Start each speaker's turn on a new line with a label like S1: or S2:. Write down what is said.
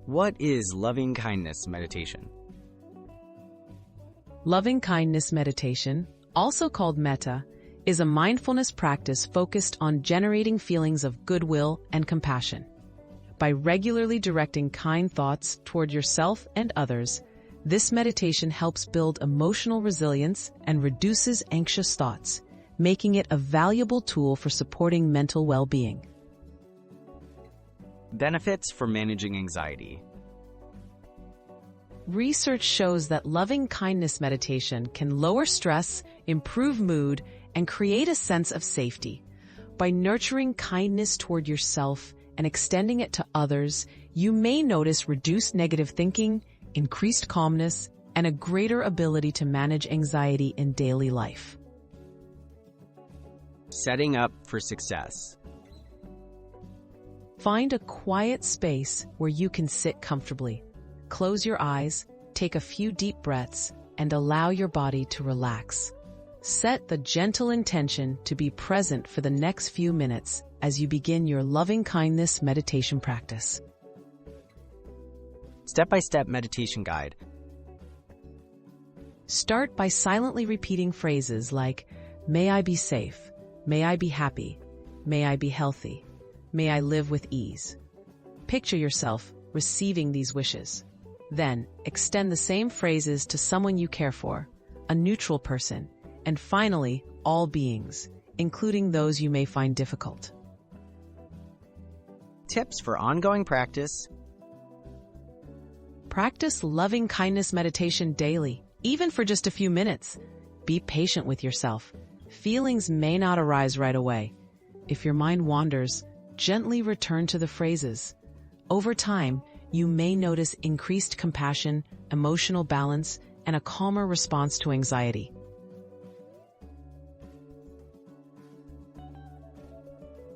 S1: What is loving kindness meditation?
S2: Loving kindness meditation, also called Metta, is a mindfulness practice focused on generating feelings of goodwill and compassion. By regularly directing kind thoughts toward yourself and others, this meditation helps build emotional resilience and reduces anxious thoughts, making it a valuable tool for supporting mental well-being.
S1: Benefits for managing anxiety.
S2: Research shows that loving kindness meditation can lower stress, improve mood, and create a sense of safety. By nurturing kindness toward yourself and extending it to others, you may notice reduced negative thinking, increased calmness, and a greater ability to manage anxiety in daily life.
S1: Setting up for success.
S2: Find a quiet space where you can sit comfortably. Close your eyes, take a few deep breaths, and allow your body to relax. Set the gentle intention to be present for the next few minutes as you begin your loving kindness meditation practice.
S1: Step-by-step meditation guide.
S2: Start by silently repeating phrases like, "May I be safe," "May I be happy," "May I be healthy," "May I live with ease." Picture yourself receiving these wishes. Then, extend the same phrases to someone you care for, a neutral person, and finally, all beings, including those you may find difficult.
S1: Tips for ongoing practice.
S2: Practice loving kindness meditation daily, even for just a few minutes. Be patient with yourself. Feelings may not arise right away. If your mind wanders, gently return to the phrases. Over time, you may notice increased compassion, emotional balance, and a calmer response to anxiety.